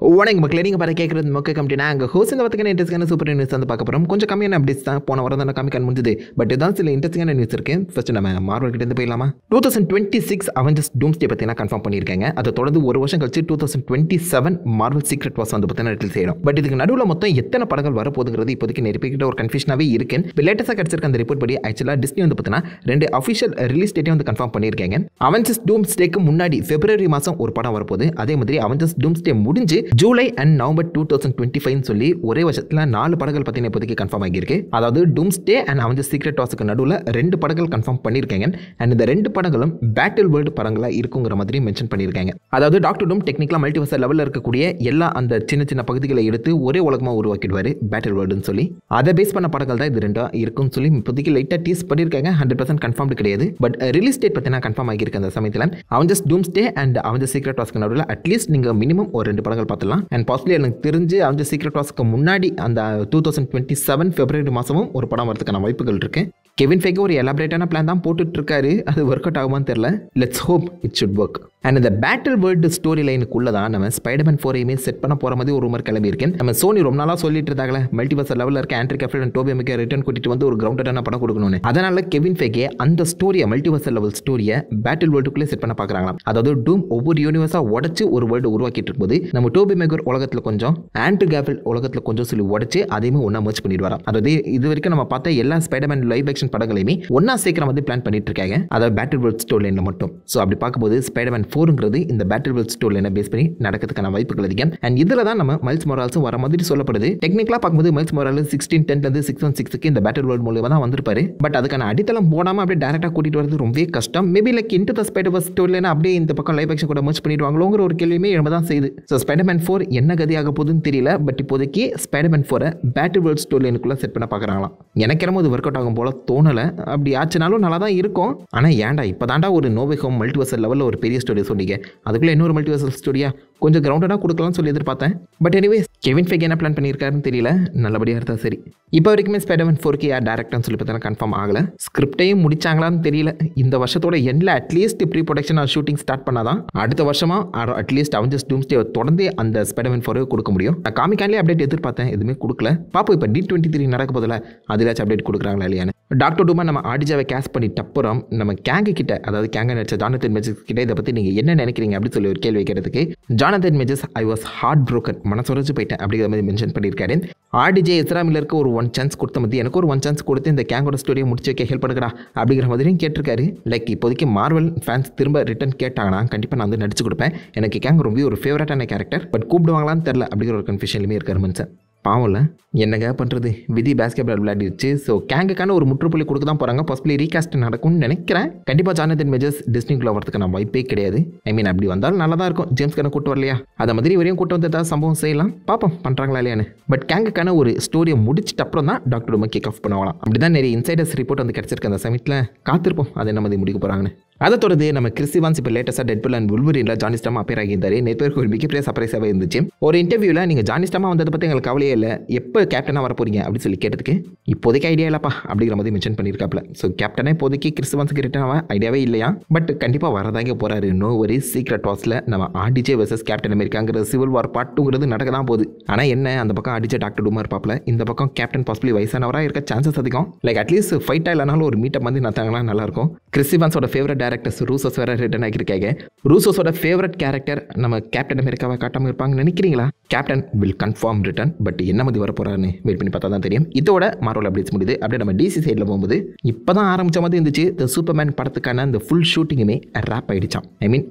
வணக்கம் மக்களே, நீங்கள் பாரு கேட்குறது மொக்க கம்பெனி. அங்கே ஹோஸ் இந்த பார்த்துக்கான இன்ட்ரெஸ்டான சூப்பர் நியூஸ் வந்து பார்க்க போகிறோம். கொஞ்சம் கம்மியான அப்டேட்ஸ் தான் போன வாரம் தான் காமிக்க முடிஞ்சது. பட் இதான் சில இன்ட்ரெஸ்டிங்கான நியூஸ் இருக்கு. ஃபர்ஸ்ட் நம்ம மார்வல் கிட்ட இருந்து போயிடலாமா? 2026 அவெஞ்சர்ஸ் டூம்ஸ்டே பார்த்தீங்கன்னா கன்ஃபார்ம் பண்ணியிருக்காங்க. அதை தொடர்ந்து ஒரு வருஷம் கழிச்சு 2027 மார்வல் சீக்ரெட் வார்ஸ் வந்து பார்த்தீங்கன்னா ரிலீஸ் செய்யணும். பட் இதுக்கு நடுவில் மொத்தம் எத்தனை படங்கள் வரப்போகுதுங்கிறது இப்போதைக்கு நிறைய ஒரு கன்ஃபியூஷனாகவே இருக்கு. இப்போ லேட்டஸ்ட்டாக கிடச்சிருக்க அந்த ரிப்போர்ட் படி ஆக்சுவலாக டிஸ்னி வந்து பார்த்தீங்கன்னா 2 அஃபிஷியல் ரிலீஸ் டேட்டே வந்து கன்ஃபார்ம் பண்ணியிருக்காங்க. அவெஞ்சர்ஸ் டூம்ஸ்டேக்கு முன்னாடி பிப்ரவரி மாதம் ஒரு படம் வரப்போகுது. அதே மாதிரி அவெஞ்சர்ஸ் டூம்ஸ்டே முடிஞ்சு ஜூலை அண்ட் நவம்பர் 2025 சொல்லி ஒரே வருஷத்தில் 4 படங்கள் பார்த்தீங்கன்னா இப்போதைக்கு கன்ஃபார்ம் ஆகியிருக்கு. அதாவது டூம்ஸ்டே அண்ட் அவெஞ்சர்ஸ் சீக்ரெட் வார்ஸ்க்கு நடுவில் 2 படங்கள் கன்ஃபார்ம் பண்ணியிருக்காங்க. அண்ட் இந்த 2 படங்களும் பேட்டில் வேர்ல்டு படங்களாக இருக்குங்கிற மாதிரி மென்ஷன் பண்ணியிருக்காங்க. அதாவது டாக்டர் டூம் டெக்னிக்கலாக மல்டிவர்ஸ் லெவலில் இருக்கக்கூடிய எல்லா அந்த சின்ன சின்ன பகுதிகளை எடுத்து ஒரே உலகமாக உருவாக்கிடுவார் பேட்டில் வேர்ல்டுன்னு சொல்லி. அதை பேஸ் பண்ண படங்கள் தான் இது 2 இருக்குன்னு சொல்லி இப்போதைக்கு லைட்டாக டீஸ் பண்ணியிருக்காங்க. 100% கன்ஃபார்ம் கிடையாது. பட் ரிலீஸ் டேட் பார்த்தீங்கன்னா கன்ஃபார்ம் ஆகியிருக்கு. அந்த சமயத்தில் அவெஞ்சர்ஸ் டூம்ஸ்டே அண்ட் அவெஞ்சர்ஸ் சீக்ரெட் வார்ஸ்க்கு நடுவில் அட்லீஸ்ட் நீங்கள் மினிமம் ஒரு 2 படங்கள் பார்த்துலாம். அண்ட் பாசிபிளி எனக்கு தெரிஞ்சு அவெஞ்சர்ஸ் சீக்ரெட் வார்ஸ்க்கு முன்னாடி அந்த 2027 பிப்ரவரி மாதமும் ஒரு படம் வரதுக்கான வாய்ப்புகள் இருக்கு. கெவின் ஃபெய்கே ஒரு எலாபரேட்டான பிளான் தான் போட்டுட்டு இருக்காரு. அது ஒர்க் அவுட் ஆகுமான்னு தெரியல. Let's hope it should work. And இந்த பேட்டில் வேர்ல்டு ஸ்டோரி லைனுக்குள்ள தான் நம்ம ஸ்பைடர்மேன் 4 செட் பண்ண போகிற மாதிரி ஒரு ரூமர் கிளம்பி இருக்கேன். நம்ம சோனி ரொம்ப நாளாக சொல்லிட்டு இருந்தாங்களே மல்டிவர்ஸ் லெவலில் இருக்க ஆண்ட்ரி கேஃபில் அண்ட் டோபி மெக்கை ரிட்டர்ன் கூட்டிட்டு வந்து ஒரு கிரவுண்டடான படம் கொடுக்கணும்னு. அதனால கெவின் ஃபெய்கே அந்த ஸ்டோரியை மல்டிவர்ஸ் லெவல் ஸ்டோரியை பேட்டில் வேர்ல்டுக்குள்ளே செட் பண்ண பார்க்குறாங்களாம். அதாவது டூம் ஒவ்வொரு யூனிவர்ஸாக உடச்சு ஒரு வேர்ல்டு உருவாக்கிட்டு இருக்கும்போது நம்ம டோபி மெக்கர் உலகத்தில் கொஞ்சம் ஆண்ட்ரி கேஃபில் உலகத்தில் கொஞ்சம் சொல்லி உடச்சு அதையுமே ஒன்றா மர்ச் பண்ணிடுவாராம். அதாவது இது வரைக்கும் நம்ம பார்த்த எல்லா ஸ்பைடர்மேன் லைவ் ஆக்ஷன் படங்களையுமே ஒன்னா சீக்கிரம் வந்து பிளான் பண்ணிட்டு இருக்காங்க. அதாவது பேட்டில் வேர்ல்ட் ஸ்டோரி லைன்ல மட்டும். ஸோ அப்படி பார்க்கும்போது ஸ்பைடர்மேன் 4ங்கிறது இந்த பேட்டில் வேர்ல்ட் ஸ்டோரி லைனை பேஸ் பண்ணி நடக்கிறதுக்கான வாய்ப்புகள் அதிகம். அண்ட் இதில் தான் நம்ம மைல்ஸ் மொரால்ஸும் வர மாதிரி சொல்லப்படுது. டெக்னிக்கலாக பார்க்கும்போது மைல்ஸ் மொரால்ஸ் 1610 616 இந்த பேட்டில் வேர்ல்ட் மூலமாக தான் வந்திருப்பாரு. பட் அதுக்கான அடித்தளம் போடாமல் அப்படியே டேரக்டாக கூட்டிட்டு வரது ரொம்பவே கஷ்டம். Maybe like into the Spider-Verse story லைனை அப்படியே இந்த பக்கம் லைவ் ஆக்ஷன் கூட மர்ச் பண்ணிடுவாங்களோங்கிற ஒரு கேள்வியுமே எழும்ப தான் செய்யுது. ஸோ ஸ்பைடர்மேன் 4 என்ன கதியாக போகுதுன்னு தெரியல. பட் இப்போதைக்கு ஸ்பைடர்மேன் 4 பேட்டில் வேர்ல்ட் ஸ்டோரி லைனுக்குள்ள செட் பண்ண பார்க்குறாங்களாம். எனக்கு என்னமோ இது ஒர்க் அவுட் ஆகும் போல தோணலை. அப்படி ஆச்சுனாலும் நல்லா தான் இருக்கும். ஆனால் ஏன்டா இப்போ தாண்டா ஒரு நோவே ஹோம் மல்டிவர்சல் லெவலில் ஒரு பெரிய ஸ்டோரி சொன்னீங்க, அதுக்குள்ளே இன்னொரு மல்டிவர்சல் ஸ்டோரியா கொஞ்சம் கிரவுண்டடாக கொடுக்கலாம்னு சொல்லி எதிர்பார்த்தேன். பட் எனிவே கெவின் ஃபெய்கே என்ன பிளான் பண்ணியிருக்காருன்னு தெரியல. நல்லபடியாக இருந்தால் சரி. இப்போ வரைக்குமே ஸ்பைடர்மேன் 4 யார் டேரக்டர்னு சொல்லி பார்த்தா கன்ஃபார்ம் ஆகலை. ஸ்கிரிப்டையும் முடிச்சாங்களான்னு தெரியல. இந்த வருஷத்தோட எண்டில் at least pre production shooting start பண்ணாதான் அடுத்த வருஷமா அட்லீஸ்ட் அவெஞ்சர்ஸ் டூம்ஸ்டே தொடர்ந்து அந்த ஸ்பைடர்மேன் 4 கொடுக்க முடியும். நான் காமிக்காலே அப்டேட் எதிர்பார்த்தேன், எதுவுமே கொடுக்கல. பாப்போம் இப்போ D23 நடக்க போதில் அதிலாச்சும் அப்டேட் கொடுக்குறாங்களா இல்லையான்னு. டாக்டர் டூமா நம்ம ஆடிஜாவை கேஸ்ட் பண்ணிட்டு அப்புறம் நம்ம கேங்கு கிட்ட, அதாவது கேங்க நடிச்ச ஜானதன் மேஜர்ஸ் கிட்ட இதை பற்றி நீங்கள் என்ன நினைக்கிறீங்க அப்படின்னு சொல்லி ஒரு கேள்வி கேட்டதுக்கு Jonathan Majors I was heartbroken, மனசுரைச்சு போயிட்டேன் அப்படிங்கிற மாதிரி மென்ஷன் பண்ணியிருக்காரு. ஆர்டிஜே எஸ்ரா மில்லருக்கு ஒரு 1 சான்ஸ் கொடுத்த மாதிரி எனக்கு ஒரு 1 சான்ஸ் கொடுத்து இந்த கேங்கோட ஸ்டோரியை முடிச்சு வைக்க ஹெல்ப் பண்ணுறா அப்படிங்கிற மாதிரியும் கேட்டிருக்காரு. லைக் இப்போதைக்கு மார்வல் ஃபேன்ஸ் திரும்ப ரிட்டன் கேட்டாங்கன்னா கண்டிப்பாக நான் வந்து நடிச்சு கொடுப்பேன். எனக்கு கேங் ரொம்ப ஒரு ஃபேவரட்டான கேரக்டர். பட் கூப்பிடுவாங்களான்னு தெரில அப்படிங்கிற ஒரு கன்ஃபியூஷன்லையுமே இருக்காரு மனுஷன். பாவம்ல, என்னங்க பண்ணுறது, விதி பேஸ்கெட் பால் விளையாடிடுச்சு. ஸோ கேங்குக்கான ஒரு முற்றுப்புள்ளி கொடுக்க தான் போகிறாங்க. பாசிபிளி ரீகாஸ்ட் நடக்கும்னு நினைக்கிறேன். கண்டிப்பாக ஜானதன் மேஜர்ஸ் டிஸ்னிக்குள்ள வரதுக்கான வாய்ப்பே கிடையாது. ஐ மீன் அப்படி வந்தாலும் நல்லா தான் இருக்கும். ஜேம்ஸ் கண்ணை கூட்டு வரலையா, அதை மாதிரி வரையும் கூட்டு வந்து ஏதாவது சம்பவம் செய்யலாம். பார்ப்போம் பண்ணுறாங்களா இல்லையான்னு. பட் கேங்குக்கான ஒரு ஸ்டோரியை முடிச்சிட்டு அப்புறம் தான் டாக்டர் டூமை கிக் ஆஃப் பண்ணுவாங்களாம். அப்படி தான் நிறைய இன்சைடர்ஸ் ரிப்போர்ட் வந்து கிடச்சிருக்கு. அந்த சமயத்தில் காத்திருப்போம் அதை என்ன மாதிரி முடிக்க போகிறாங்கன்னு. அதை தொடர்ந்து நம்ம கிறிஸ் இவான்ஸ் இப்போ லேட்டஸ்ட்டாக டெட்பூல் அண்ட் வுல்வரீனில் ஜானி ஸ்டாமா அப்பியர் ஆகியிருந்தாரு. நேற்று ஒரு மிகப்பெரிய சர்ப்ரைஸாகவே இருந்துச்சு. ஒரு இன்டர்வியூவில் நீங்கள் ஜானி ஸ்டாமா வந்ததை பற்றி எங்களுக்கு கவலையே இல்லை, எப்போ கேப்டனாக வர போறீங்க அப்படின்னு சொல்லி கேட்டதுக்கு இப்போதைக்கு ஐடியா இல்லைப்பா அப்படிங்கிற மாதிரி மென்ஷன் பண்ணியிருக்காப்ல. ஸோ கேப்டனே இப்போதைக்கு கிறிஸ் இவான்ஸுக்கு ரிட்டர்ன் ஆக ஐடியாவே இல்லையா. பட் கண்டிப்பாக வரதாங்க போகிறாரு. நோ வரி. சீக்ரெட் வார்ஸில் நம்ம ஆர்டிஜே வர்சஸ் கேப்டன் அமெரிக்காங்கிற சிவில் வார் பார்ட் 2 நடக்க தான் போகுது. ஆனால் என்ன, அந்த பக்கம் ஆர்டிஜே டாக்டர் டூமா இருப்பாப்ல, இந்த பக்கம் கேப்டன் பாசிபிளி வயசானவராக இருக்க சான்சஸ் அதிகம். லைக் அட்லீஸ்ட் ஃபைட்டாக இல்லைனாலும் ஒரு மீட்டப் வந்து நடத்தாங்களா நல்லாயிருக்கும். கிறிஸ் இவான்ஸோட ஃபேவரட் டேரக்டர்ஸ் ரூசோஸ் வேற ரிட்டர்ன் ஆகியிருக்காங்க. ரூசோஸோட ஃபேவரட் கேரக்டர் நம்ம கேப்டன் அமெரிக்காவை காட்டாமல் இருப்பாங்கன்னு நினைக்கிறீங்களா? Captain will confirm return. But என்ன மாதிரி வர போறாருன்னு வெயிட் பண்ணி பார்த்தா தான் தெரியும். இதோட மார்வல் அப்டேட்ஸ் முடியுது. அப்படியே நம்ம டிசி சைடில் போகும்போது இப்போ தான் ஆரம்பிச்ச மாதிரி இருந்துச்சு. த சூப்பர்மேன் படத்துக்கான அந்த ஃபுல் ஷூட்டிங்குமே ரேப் ஆகிடுச்சான். ஐ மீன்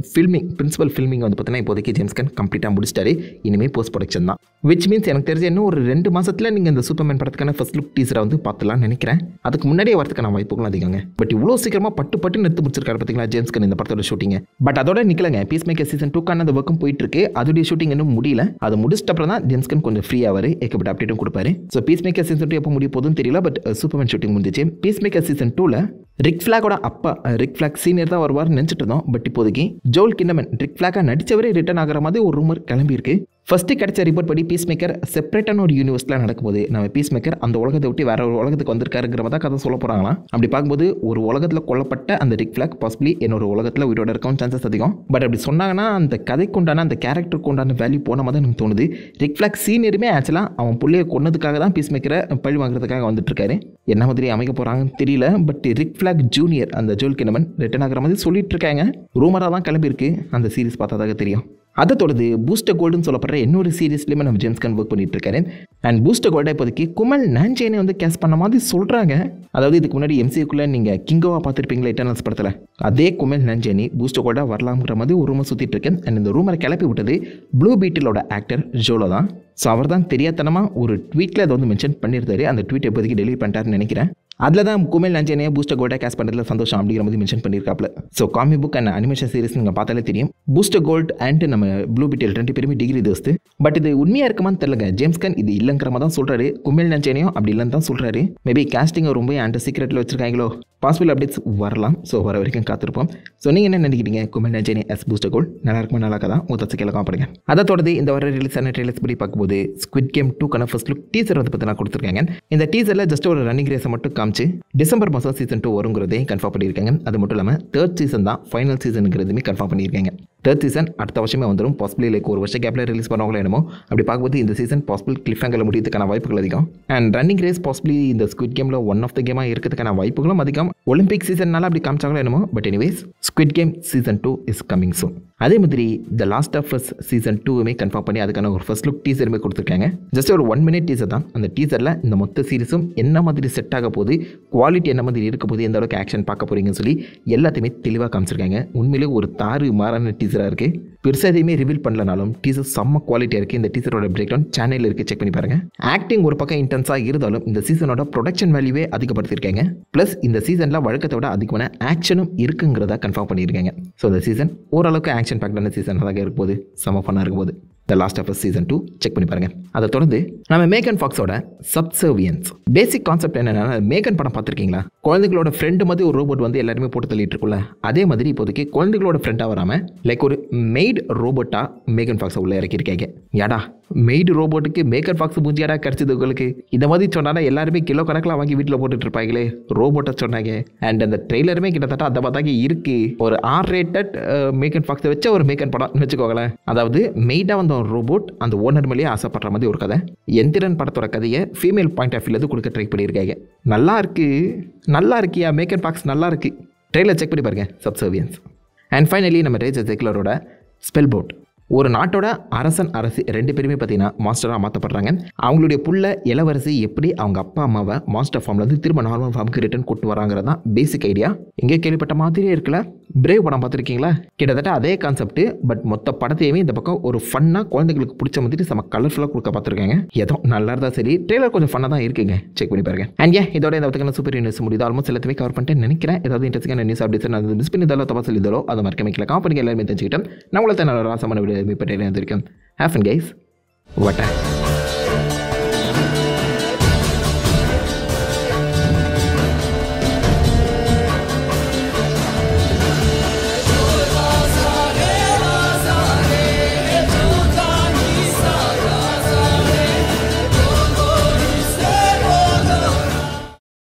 பிரின்சிபல் ஃபில்மிங் வந்து பார்த்தீங்கன்னா இப்போதைக்கு ஜேம்ஸ் கன் கம்ப்ளீட்டாக முடிச்சிட்டாரு. இனிமேல் போஸ்ட் ப்ரொடக்ஷன் தான். விச் மீன்ஸ் எனக்கு தெரிஞ்ச இன்னும் ஒரு 2 மாதத்தில் நீங்கள் இந்த சூப்பர்மேன் படத்துக்கான ஃபர்ஸ்ட் லுக் டீசரை வந்து பார்த்துலாம்னு நினைக்கிறேன். அதுக்கு முன்னாடியே வரதுக்கான வாய்ப்புகளும் அதிகங்க. பட் இவ்வளோ சீக்கிரமாக பட்டு நிறுத்தி முடிச்சிருக்காரு பார்த்தீங்களா ஜேம்ஸ் கன் இந்த படத்தோட ஷூட்டிங். பட் அதோட நிக்கலங்க. பீஸ் மேக்கர் சீசன் 2க்கான அந்த ஒர்க்கும் போயிட்டு இருக்கு. அதோடைய ஷூட்டிங் இன்னும் முடியல. அது முடிச்சிட்ட அப்புறம் தான் ஜேம்ஸ் கன் கொஞ்சம் ஃப்ரீ ஆவாரு. ஏகப்பட்ட அப்டேட்டும் கொடுப்பாரு. ஸோ பீஸ் மேக்கர் சீசன் 2 எப்போ முடிய போதுன்னு தெரியல. பட் சூப்பர்மேன் ஷூட்டிங் முடிஞ்சிச்சு. பீஸ் மேக்கர் சீசன் 2ல ரிக் ஃபிளாகோட அப்பா ரிக் ஃபிளாக் சீனியர் தான் வருவார்னு நினச்சிட்டு இருந்தோம். பட் இப்போதைக்கு ஜோல் கின்னமன் ரிக் ஃபிளாகா நடிச்சவரே ரிட்டர்ன் ஆகிற மாதிரி ஒரு ரூமர் கிளம்பி இருக்கு. ஃபஸ்ட்டு கிடைச்ச ரிப்போர்ட் படி பீஸ் மேக்கர் செப்பரேட்டான ஒரு யூனிவர்ஸில் நடக்கும்போது நம்ம பீஸ் மேக்கர் அந்த உலகத்தை விட்டு வேற ஒரு உலகத்துக்கு வந்திருக்காருங்கிற மாதிரி கதை சொல்ல போகிறாங்களாம். அப்படி பார்க்கும்போது ஒரு உலகத்தில் கொல்லப்பட்ட அந்த ரிக் ஃபிளாக் பாசிபிளி இன்னொரு உலகத்தில் உயிரோட இருக்கவும் சான்சஸ் அதிகம். பட் அப்படி சொன்னாங்கன்னா அந்த கதைக்கு உண்டான அந்த கேரக்டருக்கு உண்டான வேல்யூ போன மாதிரி எனக்கு தோணுது. ரிக் ஃபிளாக் சீனியருமே ஆக்சுவலாக அவன் பிள்ளையை கொன்னதுக்காக தான் பீஸ் மேக்கரை பழி வாங்குறதுக்காக வந்துட்டு இருக்காரு. என்ன மாதிரி அமைக்க போகிறாங்கன்னு தெரியல. பட் ரிக் ஃபிளாக் ஜூனியர் அந்த ஜோல் கினமன் ரிட்டர்ன் ஆகிற மாதிரி சொல்லிட்டு இருக்காங்க. ரூமராக தான் கிளம்பியிருக்கு. அந்த சீரிஸ் பார்த்தாதாக தெரியும். அதை தொடர்ந்து பூஸ்டர் கோல்டுன்னு சொல்லப்படுற இன்னொரு சீரீஸ்லேயுமே நம்ம ஜேம்ஸ் கன் ஒர்க் பண்ணிட்டு இருக்காரு. அண்ட் பூஸ்டர் கோல்டை இப்போதைக்கு குமல் நான்ஜேனை வந்து கேஸ் பண்ண மாதிரி சொல்கிறாங்க. அதாவது இதுக்கு முன்னாடி எம்சிக்குள்ளே நீங்கள் கிங்கோவா பார்த்துருப்பீங்களா இட்டர்னல்ஸ் படத்தில், அதே குமல் நான்ஜேனி பூஸ்டர் கோல்டாக வரலாம்ங்கிற மாதிரி ஒரு ரூமர் சுற்றிட்டு இருக்கேன். அண்ட் இந்த ரூமரை கிளப்பி விட்டது ப்ளூ பீட்டிலோட ஆக்டர் ஜோலோ தான். ஸோ அவர் தான் தெரியாதனமாக ஒரு ட்வீட்டில் அதை வந்து மென்ஷன் பண்ணியிருந்தாரு. அந்த ட்வீட் இப்போதைக்கு டெலிட் பண்ணிட்டாருன்னு நினைக்கிறேன். அதில் தான் குமல் நான்ஜேனியை பூஸ்டர் கோல்டை கேஸ் பண்ணுறதுல சந்தோஷம் அப்படிங்கிற மாதிரி மென்ஷன் பண்ணியிருக்காப்ல. So comic book and animation series நீங்கள் பார்த்தாலே தெரியும். பூஸ்டர் கோல்ட் அண்ட் நம்ம ப்ளூ பீட்டில் 2 பேருமே டிகிரி தோஸ்து. பட் இது உண்மையாக இருக்குமான்னு தெரியலங்க. ஜேம்ஸ் கன் இது இல்லைங்கிற மாதிரி தான் சொல்கிறாரு. குமல் நான்ஜேனியும் அப்படி இல்லைன்னு தான் சொல்கிறாரு. மேபி காஸ்டிங்கை ரொம்ப அண்டர் சீக்ரெட்டில் வச்சிருக்காங்களோ, பாசிபிள் அப்டேட்ஸ் வரலாம். ஸோ வர வரைக்கும் காத்திருப்போம். ஸோ நீங்கள் என்ன நினைக்கிறீங்க? குமல் நான்ஜேனி எஸ் பூஸ்டர் கோல்ட் நல்லா இருக்குமா நல்லா தான் உங்கள் தச்சுக்கெல்லாம் காப்படுங்க. அதை தொடர்ந்து இந்த வர ரிலீஸ் ஆன ட்ரெய்லர்ஸ் படி பார்க்கும்போது ஸ்குவிட் கேம் 2க்கான ஃபர்ஸ்ட் லுக் டீசர் வந்து பற்றி நான் கொடுத்துருக்காங்க. இந்த டீசரில் ஜஸ்ட் ஒரு ரன்னிங் ரேஸை மட்டும் காமிச்சு டிசம்பர் மாதம் சீசன் 2 வருங்கிறதையும் கன்ஃபார்ம் பண்ணியிருக்காங்க. அது மட்டும் இல்லாமல் 3rd சீசன் தான் ஃபைனல் சீசனுங்கிறதுமே கன்ஃபார்ம் பண்ணியிருக்காங்க. 3rd சீசன் அடுத்த வருஷமே வந்துடும். பாசிபிளி லைக் ஒரு வருஷம் கேப்பில் ரிலீஸ் பண்ணுவாங்களோ என்னமோ. அப்படி பார்க்கும்போது இந்த சீசன் பாசிபிள் கிளிஃப்ஹேங்கரில் முடியறதுக்கான வாய்ப்புகள் அதிகம். அண்ட் ரன்னிங் ரேஸ் பாசிபிளி இந்த ஸ்குவிட் கேமில் ஒன் ஆஃப் த கேமாக இருக்கிறதுக்கான வாய்ப்புகளும் அதிகம். ஒலிம்பிக் சீசன்னால அப்படி காமிச்சாங்களோ என்னமோ. But anyways squid game season 2 is coming soon. அதே மாதிரி the last of us season 2மே கன்ஃபார்ம் பண்ணி அதுக்கான ஒரு ஃபர்ஸ்ட் லுக் டீசருமே கொடுத்துருக்காங்க. ஜஸ்ட் ஒரு 1 minute டீசர் தான். அந்த டீசரில் இந்த மொத்த சீரிஸும் என்ன மாதிரி செட் ஆக போகுது, குவாலிட்டி என்ன மாதிரி இருக்க போது, எந்த அளவுக்கு ஆக்ஷன் பார்க்க போகிறீங்கன்னு சொல்லி எல்லாத்தையுமே தெளிவாக காமிச்சிருக்காங்க. உண்மையிலேயே ஒரு தாறு மாறான டீசராக இருக்குது. பெருசாக எதையுமே ரிவீல் பண்ணலனாலும் டீசர் செம்ம குவாலிட்டியாக இருக்குது. இந்த டீசரோட பிரேக் டவுன் சேனலில் இருக்குது, செக் பண்ணி பாருங்கள். ஆக்டிங் ஒரு பக்கம் இன்டென்ஸாக இருந்தாலும் இந்த சீசனோட ப்ரொடக்ஷன் வேல்யூவே அதிகப்படுத்தியிருக்காங்க. ப்ளஸ் இந்த சீசனில் வழக்கத்தை விட அதிகமான ஆக்ஷனும் இருக்குங்கிறத கன்ஃபார்ம் பண்ணியிருக்காங்க. ஸோ இந்த சீசன் ஓரளவுக்கு ஆக்ஷன் பேக்டான சீசன் தான் இருக்கும் போது செம்ம ஃபன்னாக இருக்கும் போது the last of us season 2 check பண்ணி பாருங்கள். அதை தொடர்ந்து நம்ம மேகன் ஃபாக்ஸோட சப்சர்வியன்ஸ் பேசிக் கான்செப்ட் என்னென்னா, மேகன் படம் பார்த்துருக்கீங்களா? குழந்தைகளோட ஃப்ரெண்டு மாதிரி ஒரு ரோபோட் வந்து எல்லாருமே போட்டு தள்ளிட்டு இருக்குல்ல, அதே மாதிரி இப்போதைக்கு குழந்தைகளோட ஃப்ரெண்டாக வராமல் லைக் ஒரு மெய்டு ரோபோட்டாக மேகன் ஃபாக்ஸை உள்ளே இறக்கியிருக்காங்க. யாடா மெய்டு ரோபோட்டுக்கு மேகன் ஃபாக்ஸ் மூஞ்சியாடா கிடச்சிது உங்களுக்கு? இந்த மாதிரி சொன்னாலும் எல்லாருமே கிலோ கணக்கில் வாங்கி வீட்டில் போட்டுட்டு இருப்பாங்களே, ரோபோட்டை சொன்னாங்க. அண்ட் அந்த ட்ரெய்லருமே கிட்டத்தட்ட அந்த பார்த்தாக்கி இருக்குது. ஒரு R-rated மேகன் ஃபாக்ஸை வச்ச ஒரு மேகன் படம்னு வச்சுக்கோங்களேன். அதாவது மெய்டாக வந்த ஒரு ரோபோட் அந்த ஓனர் மேலேயே ஆசைப்படுற மாதிரி ஒரு கதை. எந்திரன் படத்தோட கதையை ஃபீமேல் பாயிண்ட் ஆஃப் வியூலேருந்து கொடுக்க ட்ரை பண்ணியிருக்காங்க. நல்லா இருக்கியா மேகன் ஃபாக்ஸ்? நல்லா இருக்கு. ட்ரெய்லர் செக் பண்ணி பாருங்க. சப்சர்வியன்ஸ். அண்ட் ஃபைனலி நம்ம ரேஜர் ஜெக்லரோட ஸ்பெல் போட். ஒரு நாட்டோட அரசன் அரசி 2 பேருமே பார்த்தீங்கன்னா மாஸ்டராக மாற்றப்படுறாங்க. அவங்களுடைய புள்ள இளவரசி எப்படி அவங்க அப்பா அம்மாவை மாஸ்டர் ஃபார்ம்லேருந்து திரும்ப நார்மல் ஃபார்முக்கு ரிட்டர்ன் கொண்டு வராங்கிறது தான் பேசிக் ஐடியா. எங்கே கேள்விப்பட்ட மாதிரியே இருக்குல்ல, பிரேவ் படம் பார்த்துருக்கீங்களா? கிட்டத்தட்ட அதே கான்செப்ட். பட் மொத்த படத்தையுமே இந்த பக்கம் ஒரு ஃபன்னாக குழந்தைங்களுக்கு பிடிச்ச மாதிரி செம்ம கலர்ஃபுல்லாக கொடுக்க பார்த்துருக்காங்க. ஏதோ நல்லா இருந்தால் சரி. ட்ரெய்லர் கொஞ்சம் ஃபன்னாக தான் இருக்குங்க, செக் பண்ணி பாருங்க. அண்ட் இதோட இந்த வகையான சூப்பர் நியூஸ் முடியுது. ஆல்மோஸ்ட் எல்லாத்தையுமே கவர் பண்ணிட்டு நினைக்கிறேன். ஏதாவது இன்ட்ரெஸ்டிங்கான நியூஸ் அப்டேட்ஸ் நான் மிஸ் பண்ணி தரோ தப்பா சொல்லிதோ அதை மறக்க வைக்கல. காம்பனிக்கு எல்லாருமே தெரிஞ்சுக்கிட்டேன். நான் உங்களை நல்ல ராசமான விட மீட் பண்ணிட்டு இருந்திருக்கேன். Have fun guys. வாட்